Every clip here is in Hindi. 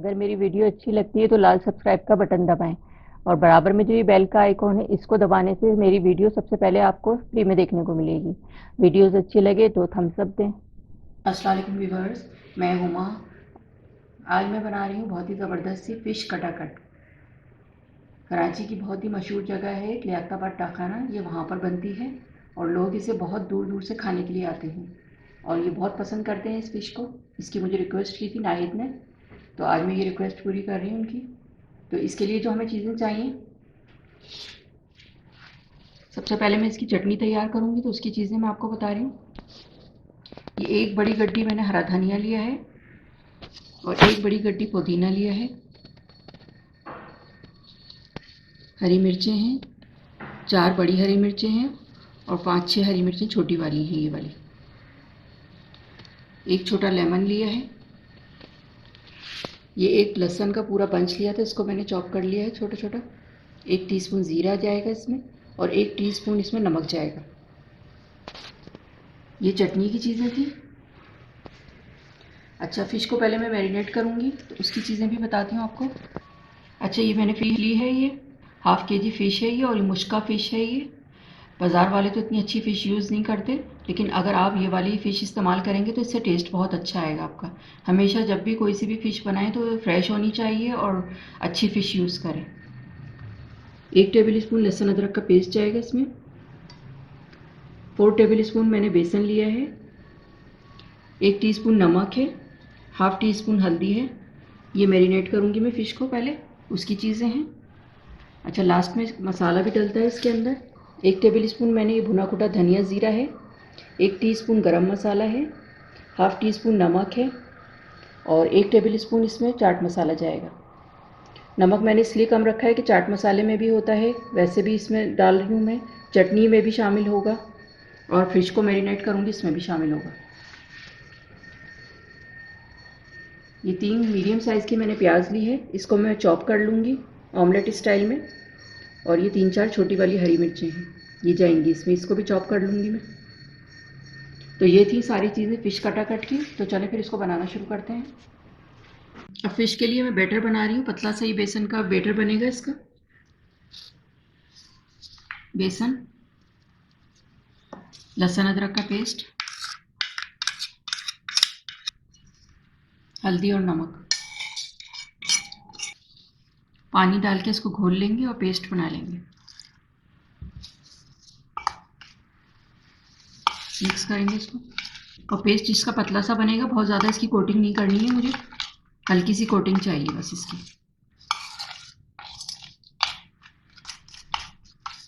अगर मेरी वीडियो अच्छी लगती है तो लाल सब्सक्राइब का बटन दबाएं और बराबर में जो ये बेल का आइकॉन है इसको दबाने से मेरी वीडियो सबसे पहले आपको फ्री में देखने को मिलेगी। वीडियोस अच्छी लगे तो थम्स अप दें। अस्सलाम वालेकुम व्यूअर्स, मैं हुमा। आज मैं बना रही हूँ बहुत ही ज़बरदस्त सी फ़िश कटाकट। कराची की बहुत ही मशहूर जगह है लियाकताबाद टाखाना, ये वहाँ पर बनती है और लोग इसे बहुत दूर दूर से खाने के लिए आते हैं और ये बहुत पसंद करते हैं इस फ़िश को। इसकी मुझे रिक्वेस्ट की थी नाहिद ने, तो आज मैं ये रिक्वेस्ट पूरी कर रही हूँ उनकी। तो इसके लिए जो हमें चीज़ें चाहिए, सबसे पहले मैं इसकी चटनी तैयार करूँगी, तो उसकी चीज़ें मैं आपको बता रही हूँ। ये एक बड़ी गड्डी मैंने हरा धनिया लिया है और एक बड़ी गड्डी पुदीना लिया है। हरी मिर्चें हैं, 4 बड़ी हरी मिर्चें हैं और 5-6 हरी मिर्चें छोटी वाली हैं, ये वाली। एक छोटा लेमन लिया है। ये एक लहसुन का पूरा बंच लिया था, इसको मैंने चॉप कर लिया है छोटा छोटा। 1 टीस्पून ज़ीरा जाएगा इसमें और 1 टीस्पून इसमें नमक जाएगा। ये चटनी की चीज़ें थी। अच्छा, फ़िश को पहले मैं मैरिनेट करूँगी तो उसकी चीज़ें भी बताती हूँ आपको। अच्छा, ये मैंने फ़िश ली है, ये हाफ़ केजी फ़िश है ये, और ये मुश्का फ़िश है ये। बाज़ार वाले तो इतनी अच्छी फ़िश यूज़ नहीं करते, लेकिन अगर आप ये वाली फ़िश इस्तेमाल करेंगे तो इससे टेस्ट बहुत अच्छा आएगा आपका। हमेशा जब भी कोई सी भी फ़िश बनाएं तो फ्रेश होनी चाहिए और अच्छी फ़िश यूज़ करें। 1 टेबल स्पून लहसुन अदरक का पेस्ट जाएगा इसमें। 4 टेबल स्पून मैंने बेसन लिया है। 1 टीस्पून नमक है। हाफ़ टी स्पून हल्दी है। ये मैरिनेट करूँगी मैं फ़िश को पहले, उसकी चीज़ें हैं। अच्छा, लास्ट में मसाला भी डलता है इसके अंदर। 1 टेबल स्पून मैंने ये भुना कुटा धनिया ज़ीरा है। 1 टीस्पून गरम मसाला है। हाफ़ टी स्पून नमक है और 1 टेबल स्पून इसमें चाट मसाला जाएगा। नमक मैंने इसलिए कम रखा है कि चाट मसाले में भी होता है, वैसे भी इसमें डाल रही हूँ मैं, चटनी में भी शामिल होगा और फ़िश को मैरिनेट करूँगी इसमें भी शामिल होगा। ये 3 मीडियम साइज़ की मैंने प्याज ली है, इसको मैं चॉप कर लूँगी ऑमलेट स्टाइल में। और ये 3-4 छोटी वाली हरी मिर्चें हैं, ये जाएंगी इसमें, इसको भी चॉप कर लूँगी मैं। तो ये थी सारी चीज़ें फ़िश कटाकट की। तो चलें फिर इसको बनाना शुरू करते हैं। अब फ़िश के लिए मैं बैटर बना रही हूँ, पतला सा ही बेसन का बैटर बनेगा इसका। बेसन, लहसुन अदरक का पेस्ट, हल्दी और नमक, पानी डाल के इसको घोल लेंगे और पेस्ट बना लेंगे। मिक्स करेंगे इसको और पेस्ट इसका पतला सा बनेगा, बहुत ज़्यादा इसकी कोटिंग नहीं करनी है मुझे, हल्की सी कोटिंग चाहिए बस इसकी।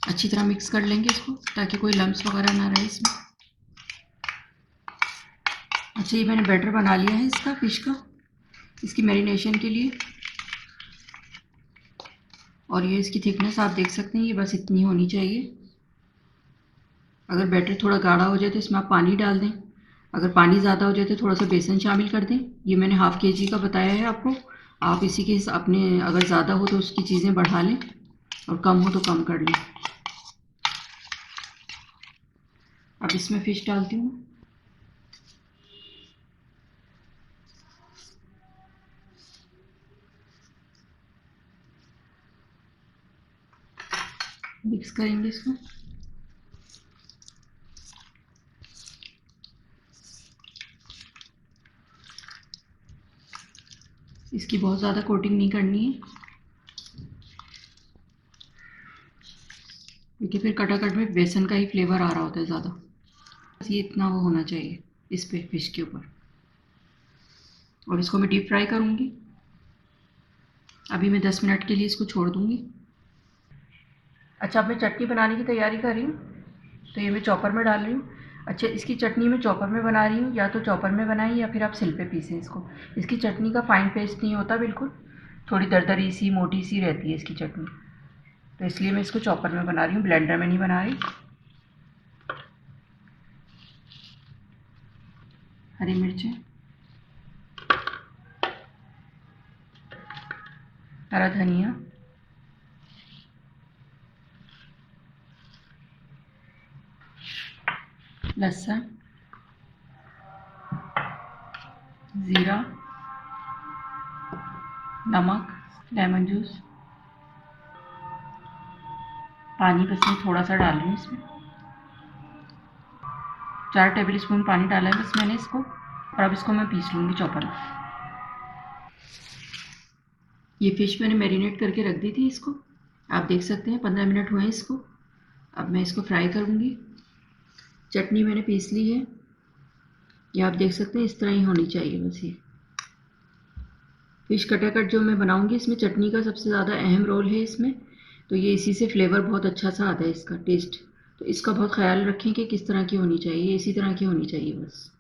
अच्छी तरह मिक्स कर लेंगे इसको ताकि कोई लम्स वगैरह ना रहे इसमें। अच्छा, ये मैंने बैटर बना लिया है इसका, फ़िश का, इसकी मैरिनेशन के लिए। और ये इसकी थिकनेस आप देख सकते हैं, ये बस इतनी होनी चाहिए। अगर बैटर थोड़ा गाढ़ा हो जाए तो इसमें आप पानी डाल दें, अगर पानी ज़्यादा हो जाए तो थोड़ा सा बेसन शामिल कर दें। ये मैंने हाफ़ केजी का बताया है आपको, आप इसी के अपने अगर ज़्यादा हो तो उसकी चीज़ें बढ़ा लें और कम हो तो कम कर लें। अब इसमें फ़िश डालती हूँ। मिक्स करेंगे इसको। इसकी बहुत ज़्यादा कोटिंग नहीं करनी है, क्योंकि फिर कटाकट में बेसन का ही फ्लेवर आ रहा होता है ज़्यादा। बस ये इतना वो होना चाहिए इस पे फ़िश के ऊपर। और इसको मैं डीप फ्राई करूँगी। अभी मैं 10 मिनट के लिए इसको छोड़ दूँगी। अच्छा, अब मैं चटनी बनाने की तैयारी कर रही हूँ, तो ये मैं चॉपर में डाल रही हूँ। अच्छा, इसकी चटनी मैं चॉपर में बना रही हूँ, या तो चॉपर में बनाएं या फिर आप सिल पे पीसें इसको। इसकी चटनी का फाइन पेस्ट नहीं होता बिल्कुल, थोड़ी दरदरी सी मोटी सी रहती है इसकी चटनी, तो इसलिए मैं इसको चॉपर में बना रही हूँ, ब्लेंडर में नहीं बना रही। हरी मिर्चें, हरा धनिया, लहसुन, ज़ीरा, नमक, लेमन जूस, पानी बस मैं थोड़ा सा डाल रही हूँ इसमें। 4 टेबल स्पून पानी डाला है बस मैंने इसको, और अब इसको मैं पीस लूँगी चॉपर में। ये फ़िश मैंने मैरिनेट करके रख दी थी इसको, आप देख सकते हैं 15 मिनट हुए हैं इसको। अब मैं इसको फ्राई करूँगी। चटनी मैंने पीस ली है, ये आप देख सकते हैं इस तरह ही होनी चाहिए बस। ये फ़िश कटाकट जो मैं बनाऊँगी इसमें चटनी का सबसे ज़्यादा अहम रोल है इसमें, तो ये इसी से फ्लेवर बहुत अच्छा सा आता है इसका टेस्ट। तो इसका बहुत ख्याल रखें कि किस तरह की होनी चाहिए, इसी तरह की होनी चाहिए बस।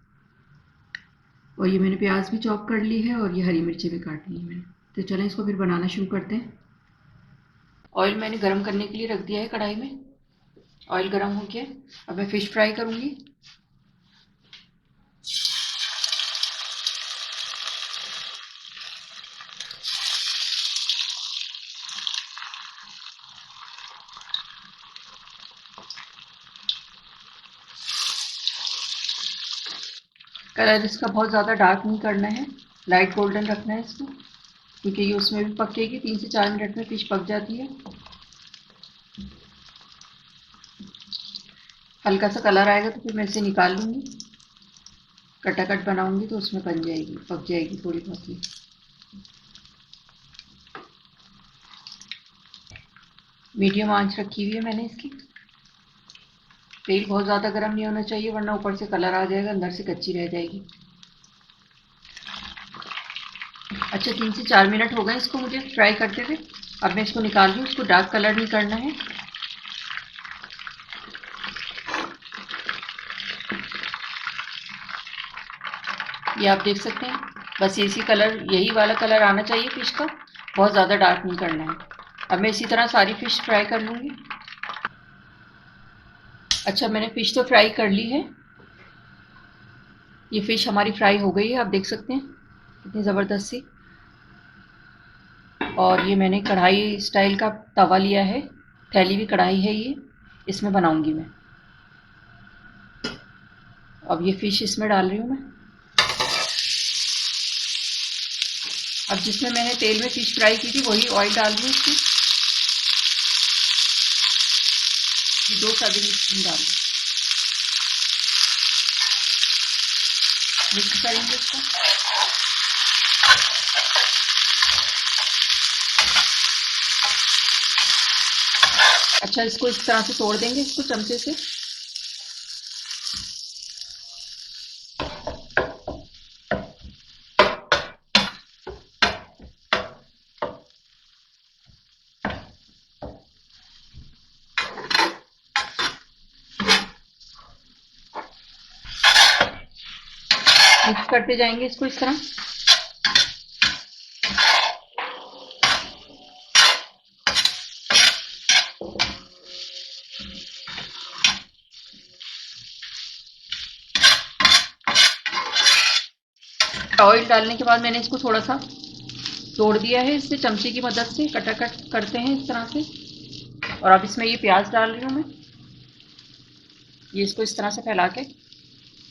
और ये मैंने प्याज भी चॉप कर ली है और ये हरी मिर्ची भी काट ली है मैंने। तो चलें इसको फिर बनाना शुरू करते हैं। ऑयल मैंने गरम करने के लिए रख दिया है कढ़ाई में। ऑयल गरम हो गया, अब मैं फ़िश फ्राई करूँगी। कलर इसका बहुत ज़्यादा डार्क नहीं करना है, लाइट गोल्डन रखना है इसको, क्योंकि ये उसमें भी पकेगी। 3 से 4 मिनट में फ़िश पक जाती है। हल्का सा कलर आएगा तो फिर मैं इसे निकाल लूँगी। कटाकट बनाऊँगी तो उसमें बन जाएगी, पक जाएगी थोड़ी बहुत ही। मीडियम आंच रखी हुई है मैंने इसकी। तेल बहुत ज़्यादा गर्म नहीं होना चाहिए, वरना ऊपर से कलर आ जाएगा, अंदर से कच्ची रह जाएगी। अच्छा, 3 से 4 मिनट हो गए इसको मुझे फ्राई करते हुए। अब मैं इसको निकाल रही हूँ, इसको डार्क कलर नहीं करना है। ये आप देख सकते हैं, बस इसी कलर, यही वाला कलर आना चाहिए फ़िश का, बहुत ज़्यादा डार्क नहीं करना है। अब मैं इसी तरह सारी फ़िश फ्राई कर लूँगी। अच्छा, मैंने फ़िश तो फ्राई कर ली है। ये फ़िश हमारी फ्राई हो गई है, आप देख सकते हैं कितनी ज़बरदस्त सी। और ये मैंने कढ़ाई स्टाइल का तवा लिया है, फैली हुई कढ़ाई है ये, इसमें बनाऊँगी मैं। अब ये फ़िश इसमें डाल रही हूँ मैं। अब जिसमें मैंने तेल में फ़िश फ्राई की थी वही ऑयल डाल रही हूँ इसमें। 2 टेबल स्पून डाल दूँ। मिक्स करेंगे इसको। अच्छा, इसको इस तरह से तोड़ देंगे इसको चमचे से। मिक्स करते जाएंगे इसको इस तरह। ऑयल डालने के बाद मैंने इसको थोड़ा सा तोड़ दिया है, इससे चमचे की मदद से कटाकट करते हैं इस तरह से। और अब इसमें ये प्याज डाल रही हूँ मैं, ये इसको इस तरह से फैला के।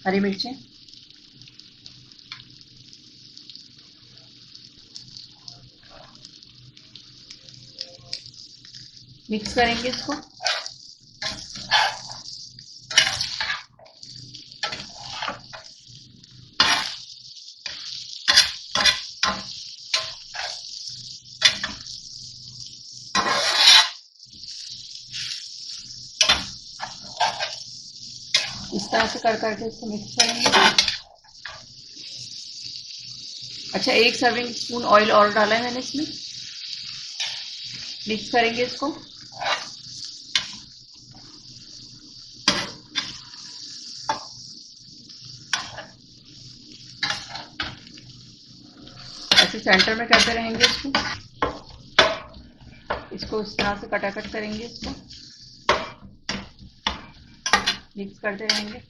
हरी मिर्चें, मिक्स करेंगे इसको। इस तरह से कर करके इसको मिक्स करेंगे। अच्छा, 1 सर्विंग स्पून ऑयल और डाला है मैंने इसमें। मिक्स करेंगे इसको। ऐसे सेंटर में करते रहेंगे इसको। इसको इस तरह से कटाकट करेंगे इसको, मिक्स करते रहेंगे।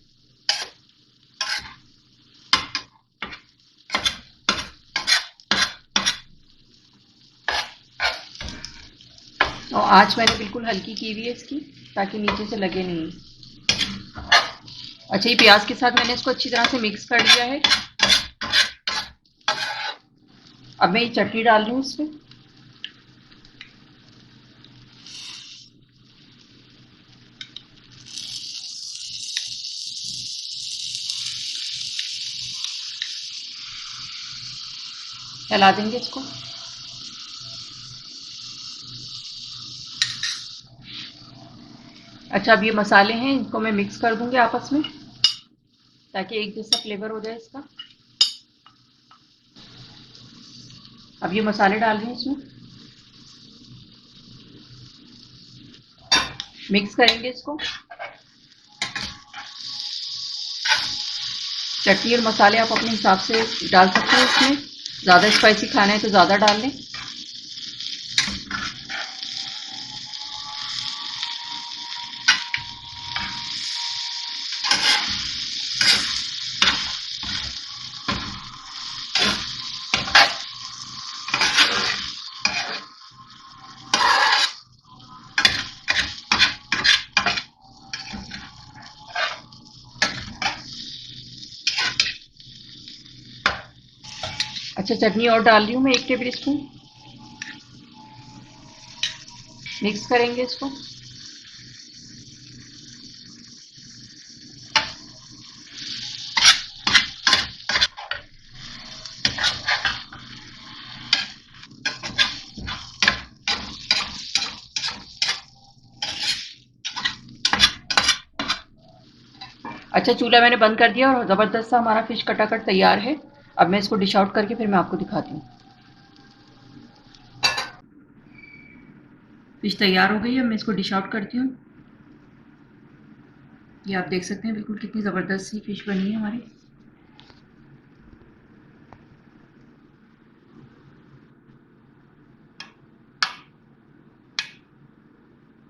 और आँच मैंने बिल्कुल हल्की की हुई है इसकी, ताकि नीचे से लगे नहीं। अच्छा, ये प्याज के साथ मैंने इसको अच्छी तरह से मिक्स कर लिया है। अब मैं ये चटनी डाल रही हूँ इसमें। हिला देंगे इसको। अच्छा, अब ये मसाले हैं, इनको मैं मिक्स कर दूंगी आपस में ताकि एक जैसा फ्लेवर हो जाए इसका। अब ये मसाले डाल रही हूँ इसमें, मिक्स करेंगे इसको। चटनी और मसाले आप अपने हिसाब से डाल सकते हैं इसमें। ज़्यादा स्पाइसी खाना है तो ज़्यादा डाल लें। अच्छा, चटनी और डाल रही हूँ मैं 1 टेबल स्पून। मिक्स करेंगे इसको। अच्छा, चूल्हा मैंने बंद कर दिया और ज़बरदस्त सा हमारा फिश कटाकट तैयार है। अब मैं इसको डिश आउट करके फिर मैं आपको दिखाती हूँ। फिश तैयार हो गई है, मैं इसको डिश आउट करती हूँ। ये आप देख सकते हैं बिल्कुल कितनी ज़बरदस्त सी फिश बनी है हमारी।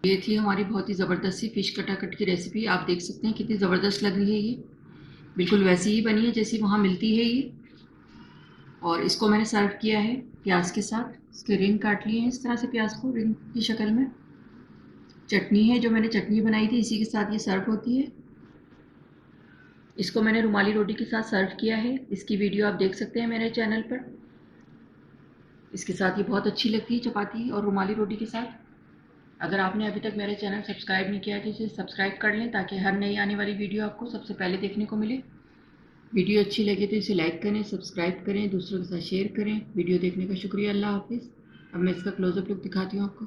ये थी हमारी बहुत ही ज़बरदस्त सी फिश कटाकट की रेसिपी। आप देख सकते हैं कितनी ज़बरदस्त लग रही है ये। बिल्कुल वैसी ही बनी है जैसी वहाँ मिलती है ये। और इसको मैंने सर्व किया है प्याज के साथ। इसके रिंग काट लिए हैं इस तरह से, प्याज को रिंग की शक्ल में। चटनी है जो मैंने चटनी बनाई थी, इसी के साथ ये सर्व होती है। इसको मैंने रुमाली रोटी के साथ सर्व किया है। इसकी वीडियो आप देख सकते हैं मेरे चैनल पर। इसके साथ ये बहुत अच्छी लगती है चपाती और रुमाली रोटी के साथ। अगर आपने अभी तक मेरा चैनल सब्सक्राइब नहीं किया तो इसे सब्सक्राइब कर लें ताकि हर नई आने वाली वीडियो आपको सबसे पहले देखने को मिले। वीडियो अच्छी लगे तो इसे लाइक करें, सब्सक्राइब करें, दूसरों के साथ शेयर करें। वीडियो देखने का शुक्रिया। अल्लाह हाफिज़। अब मैं इसका क्लोजअप लुक दिखाती हूँ आपको।